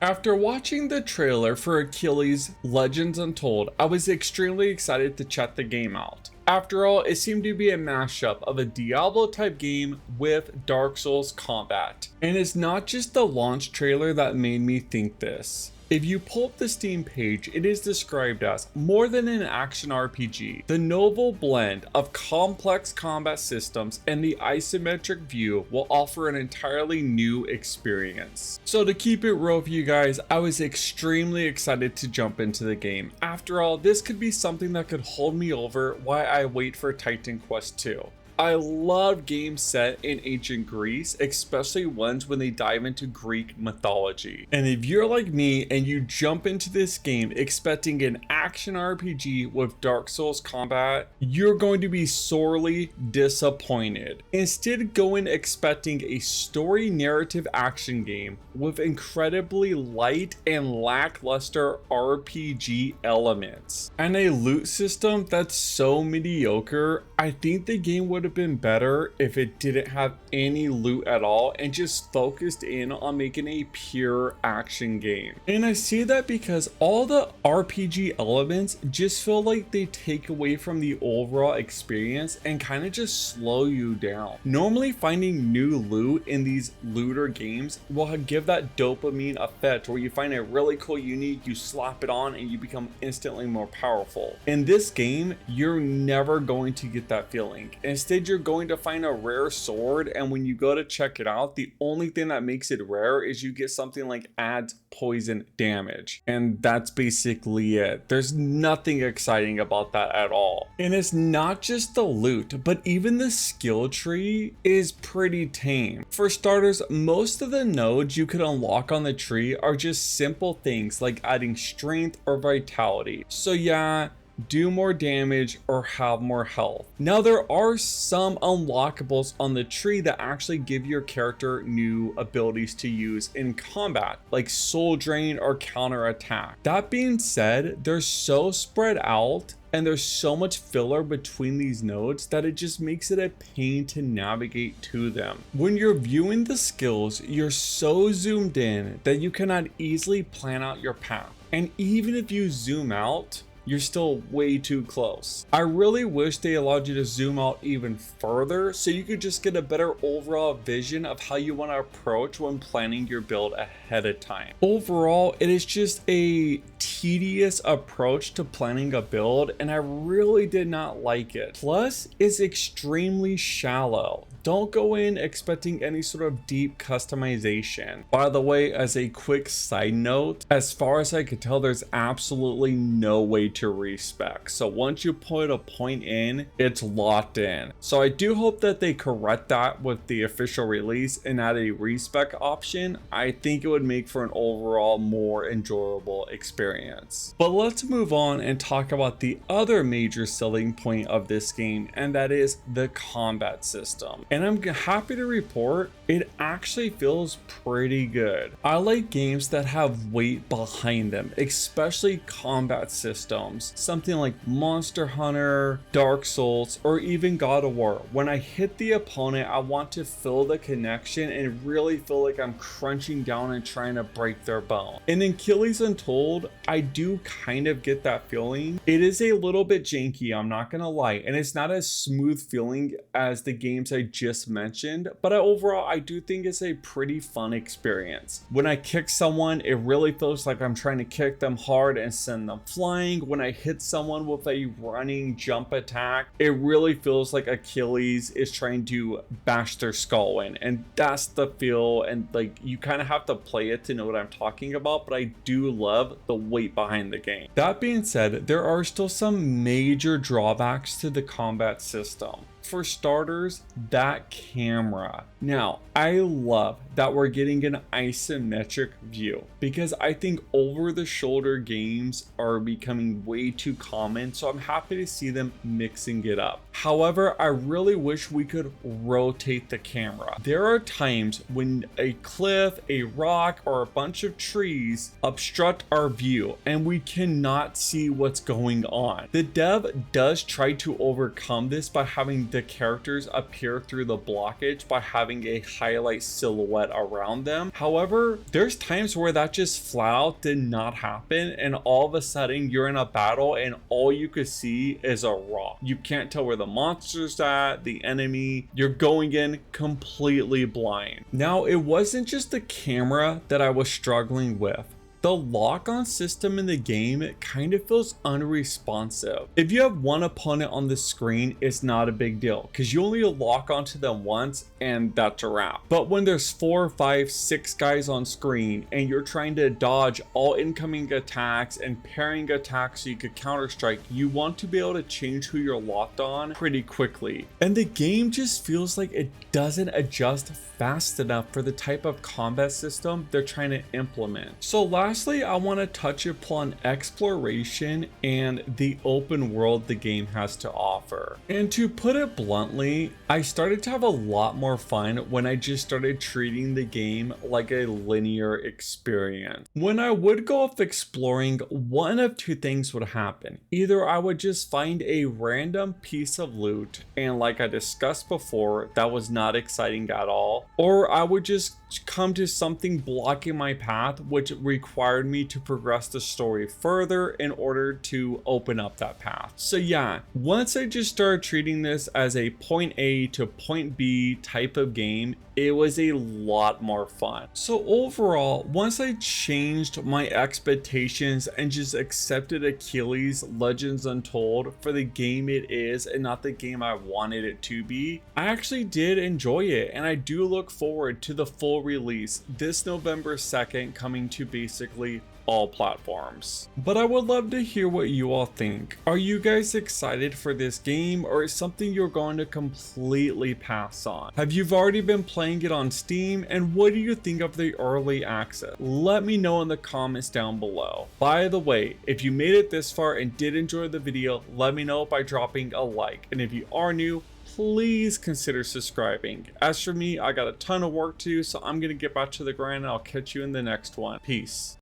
After watching the trailer for Achilles Legends Untold, I was extremely excited to check the game out. After all, it seemed to be a mashup of a Diablo type game with Dark Souls combat. And it's not just the launch trailer that made me think this. If you pull up the Steam page, it is described as more than an action RPG. The novel blend of complex combat systems and the isometric view will offer an entirely new experience. So to keep it real for you guys, I was extremely excited to jump into the game. After all, this could be something that could hold me over while I wait for Titan Quest 2. I love games set in ancient Greece, especially ones when they dive into Greek mythology. And if you're like me and you jump into this game expecting an action RPG with Dark Souls combat, you're going to be sorely disappointed. Instead, go in expecting a story narrative action game with incredibly light and lackluster RPG elements. And a loot system that's so mediocre, I think the game would have been better if it didn't have any loot at all and just focused in on making a pure action game. And I say that because all the RPG elements just feel like they take away from the overall experience and kind of just slow you down. Normally finding new loot in these looter games will give that dopamine effect where you find a really cool unit, you slap it on and you become instantly more powerful. In this game, you're never going to get that feeling. Instead, you're going to find a rare sword, and when you go to check it out, the only thing that makes it rare is you get something like adds poison damage, and that's basically it. There's nothing exciting about that at all. And it's not just the loot, but even the skill tree is pretty tame. For starters, most of the nodes you could unlock on the tree are just simple things like adding strength or vitality. So yeah, do more damage or have more health. Now there are some unlockables on the tree that actually give your character new abilities to use in combat, like soul drain or counter attack. That being said, they're so spread out and there's so much filler between these nodes that it just makes it a pain to navigate to them. When you're viewing the skills, you're so zoomed in that you cannot easily plan out your path. And even if you zoom out, you're still way too close. I really wish they allowed you to zoom out even further so you could just get a better overall vision of how you want to approach when planning your build ahead of time. Overall, it is just a tedious approach to planning a build, and I really did not like it. Plus, it's extremely shallow. Don't go in expecting any sort of deep customization. By the way, as a quick side note, as far as I could tell, there's absolutely no way to respec. So once you put a point in, it's locked in. So I do hope that they correct that with the official release and add a respec option. I think it would make for an overall more enjoyable experience. But let's move on and talk about the other major selling point of this game, and that is the combat system. And I'm happy to report it actually feels pretty good. I like games that have weight behind them, especially combat systems. Something like Monster Hunter, Dark Souls, or even God of War. When I hit the opponent, I want to feel the connection and really feel like I'm crunching down and trying to break their bone. In Achilles Untold, I do kind of get that feeling. It is a little bit janky, I'm not gonna lie, and it's not as smooth feeling as the games I just mentioned, but overall I do think it's a pretty fun experience. When I kick someone, it really feels like I'm trying to kick them hard and send them flying. When I hit someone with a running jump attack, it really feels like Achilles is trying to bash their skull in, and that's the feel. And like, you kind of have to play it to know what I'm talking about, but I do love the weight behind the game. That being said, there are still some major drawbacks to the combat system. For starters, that camera. Now, I love that we're getting an isometric view because I think over-the-shoulder games are becoming way too common, so I'm happy to see them mixing it up. However, I really wish we could rotate the camera. There are times when a cliff, a rock, or a bunch of trees obstruct our view and we cannot see what's going on. The dev does try to overcome this by having the characters appear through the blockage by having a highlight silhouette around them. However, there's times where that just flat out did not happen, and all of a sudden you're in a battle and all you could see is a rock. You can't tell where the monster's at, the enemy. You're going in completely blind. Now, it wasn't just the camera that I was struggling with. The lock-on system in the game, it kind of feels unresponsive. If you have one opponent on the screen, it's not a big deal because you only lock onto them once and that's a wrap. But when there's 4, 5, 6 guys on screen and you're trying to dodge all incoming attacks and parrying attacks so you could counter strike, you want to be able to change who you're locked on pretty quickly. And the game just feels like it doesn't adjust fast enough for the type of combat system they're trying to implement. So lastly, I want to touch upon exploration and the open world the game has to offer. And to put it bluntly, I started to have a lot more fun when I just started treating the game like a linear experience. When I would go off exploring, one of two things would happen. Either I would just find a random piece of loot, and like I discussed before, that was not exciting at all, or I would just come to something blocking my path, which required me to progress the story further in order to open up that path. So yeah, once I just started treating this as a point A to point B type of game, it was a lot more fun. So overall, once I changed my expectations and just accepted Achilles Legends Untold for the game it is and not the game I wanted it to be, I actually did enjoy it, and I do look forward to the full release this November 2nd, coming to basically all platforms. But I would love to hear what you all think. Are you guys excited for this game, or is something you're going to completely pass on? Have you already been playing it on Steam, and what do you think of the early access? Let me know in the comments down below. By the way, if you made it this far and did enjoy the video, let me know by dropping a like, and if you are new, please consider subscribing. As for me, I got a ton of work to do, so I'm gonna get back to the grind, and I'll catch you in the next one. Peace.